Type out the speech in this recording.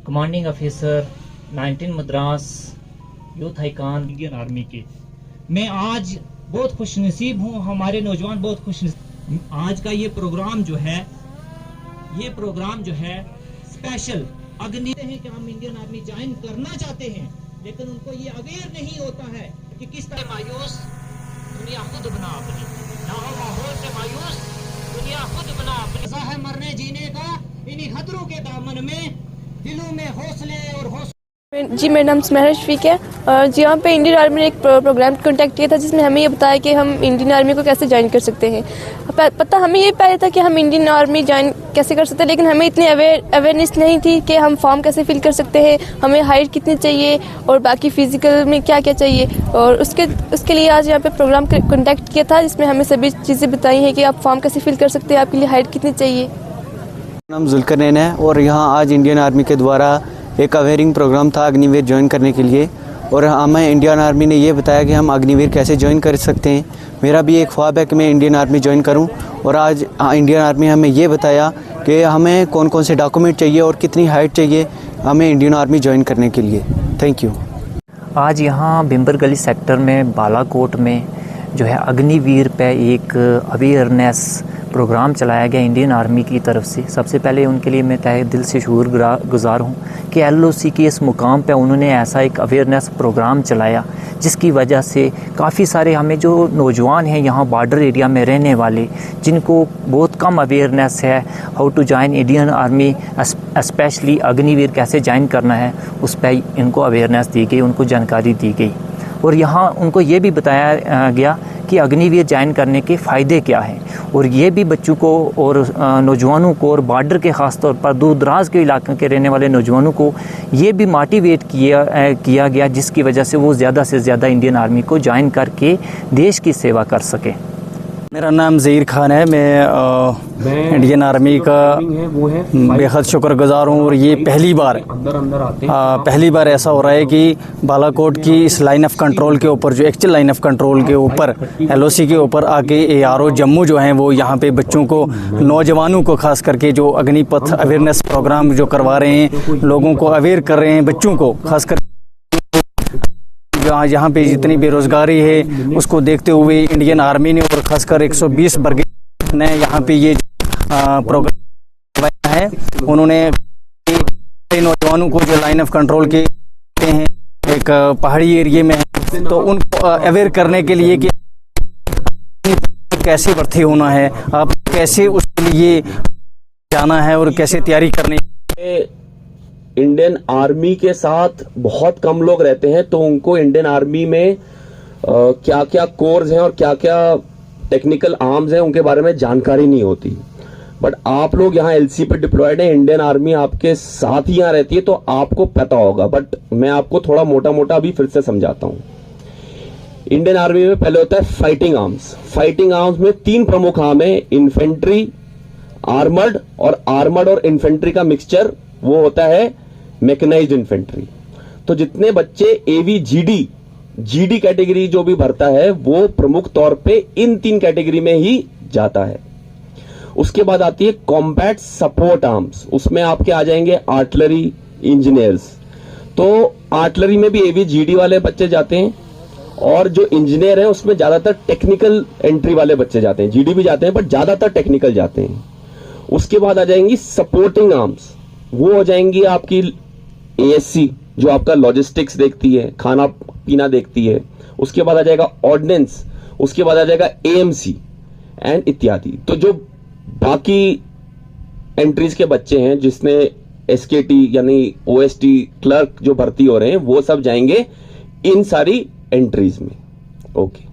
Commanding officer 19 Madras youth icon Indian army के। मैं आज बहुत खुशनसीब हूँ, हमारे नौजवान बहुत खुशनसीब। आज का ये प्रोग्राम जो है स्पेशल अग्नि है कि हम इंडियन आर्मी ज्वाइन करना चाहते हैं, लेकिन उनको ये अवेयर नहीं होता है कि किस तरह मायूस दुनिया खुद बना अपनी, ना हो माहौल से मायूस दुनिया खुद बना अपनी। है मरने जीने का इन्हीं खतरों के दामन में, दिलों में हौसले और हौसले। जी, मेरा नाम स्मेहर शफीक है और जी यहाँ पे इंडियन आर्मी ने एक प्रोग्राम कॉन्टैक्ट किया था जिसमें हमें ये बताया कि हम इंडियन आर्मी को कैसे ज्वाइन कर सकते हैं। पता हमें ये पहले था कि हम इंडियन आर्मी ज्वाइन कैसे कर सकते हैं, लेकिन हमें इतनी अवेयरनेस नहीं थी कि हम फॉर्म कैसे फिल कर सकते हैं, हमें हाइट कितनी चाहिए और बाकी फिजिकल में क्या क्या चाहिए। और उसके लिए आज यहाँ पे प्रोग्राम कॉन्टैक्ट किया था जिसमें हमें सभी चीज़ें बताई हैं कि आप फॉर्म कैसे फिल कर सकते हैं, आपके लिए हाइट कितनी चाहिए। नाम जुल्करनैन है और यहाँ आज इंडियन आर्मी के द्वारा एक अवेयरिंग प्रोग्राम था अग्निवीर ज्वाइन करने के लिए, और हमें इंडियन आर्मी ने ये बताया कि हम अग्निवीर कैसे ज्वाइन कर सकते हैं। मेरा भी एक ख्वाब है कि मैं इंडियन आर्मी ज्वाइन करूं, और आज इंडियन आर्मी हमें ये बताया कि हमें कौन कौन से डॉक्यूमेंट चाहिए और कितनी हाइट चाहिए हमें इंडियन आर्मी ज्वाइन करने के लिए। Thank you. आज यहाँ बिम्बर गली सेक्टर में बालाकोट में जो है अग्निवीर पे एक अवेयरनेस प्रोग्राम चलाया गया इंडियन आर्मी की तरफ से। सबसे पहले उनके लिए मैं तहे दिल से शुक्रगुज़ार हूँ कि LOC के इस मुकाम पे उन्होंने ऐसा एक अवेयरनेस प्रोग्राम चलाया जिसकी वजह से काफ़ी सारे हमें जो नौजवान हैं यहाँ बॉर्डर एरिया में रहने वाले, जिनको बहुत कम अवेयरनेस है how to join Indian Army, specially Agniveer कैसे ज्वाइन करना है, उस पर इनको अवेयरनेस दी गई, उनको जानकारी दी गई। और यहाँ उनको ये भी बताया गया कि अग्निवीर ज्वाइन करने के फ़ायदे क्या हैं, और ये भी बच्चों को और नौजवानों को और बॉर्डर के ख़ास तौर पर दूर दराज के इलाके के रहने वाले नौजवानों को ये भी मोटिवेट किया गया जिसकी वजह से वो ज़्यादा से ज़्यादा इंडियन आर्मी को ज्वाइन करके देश की सेवा कर सके। मेरा नाम ज़हीर खान है, मैं इंडियन आर्मी का बेहद शुक्रगुज़ार हूँ। और ये पहली बार ऐसा हो रहा है कि बालाकोट की इस लाइन ऑफ कंट्रोल के ऊपर, जो एक्चुअल लाइन ऑफ कंट्रोल के ऊपर LOC के ऊपर आके ARO जम्मू जो हैं वो यहाँ पे बच्चों को, नौजवानों को खास करके जो अग्निपथ अवेयरनेस प्रोग्राम जो करवा रहे हैं, लोगों को अवेयर कर रहे हैं, बच्चों को खास कर यहाँ पे जितनी बेरोज़गारी है उसको देखते हुए इंडियन आर्मी ने और ख़ासकर 120 ब्रिगेड ने यहाँ पे ये प्रोग्राम करवाया है। उन्होंने नौजवानों को जो लाइन ऑफ कंट्रोल के हैं एक पहाड़ी एरिया में है, तो उनको अवेयर करने के लिए कि कैसे भर्ती होना है, आप कैसे उसके लिए जाना है और कैसे तैयारी करनी। इंडियन आर्मी के साथ बहुत कम लोग रहते हैं, तो उनको इंडियन आर्मी में क्या क्या कोर्स हैं और क्या क्या टेक्निकल आर्म्स हैं उनके बारे में जानकारी नहीं होती। बट आप लोग यहाँ LC पे डिप्लॉयड हैं, इंडियन आर्मी आपके साथ ही यहाँ रहती है, तो आपको पता होगा। बट मैं आपको थोड़ा मोटा मोटा अभी फिर से समझाता हूँ। इंडियन आर्मी में पहले होता है फाइटिंग आर्म्स। फाइटिंग आर्म्स में 3 प्रमुख आर्म है, इन्फेंट्री, आर्मर्ड और इन्फेंट्री का मिक्सचर, वो होता है मैकेनाइज्ड इन्फेंट्री। तो जितने बच्चे GD कैटेगरी जो भी भरता है वो प्रमुख तौर पे इन 3 कैटेगरी में ही जाता है। उसके बाद आती है कॉम्बैट सपोर्ट आर्म्स, उसमें आपके आ जाएंगे आर्टिलरी इंजीनियर्स। तो आर्टिलरी में भी GD वाले बच्चे जाते हैं, और जो इंजीनियर है उसमें ज्यादातर टेक्निकल एंट्री वाले बच्चे जाते हैं। GD भी जाते हैं बट ज्यादातर टेक्निकल जाते हैं। उसके बाद आ जाएंगी सपोर्टिंग आर्म्स, वो हो जाएंगी आपकी ASC जो आपका लॉजिस्टिक्स देखती है, खाना पीना देखती है। उसके बाद आ जाएगा ऑर्डिनेंस, उसके बाद आ जाएगा AMC एंड इत्यादि। तो जो बाकी एंट्रीज के बच्चे हैं जिसने SKT यानी OST क्लर्क जो भर्ती हो रहे हैं वो सब जाएंगे इन सारी एंट्रीज में। ओके।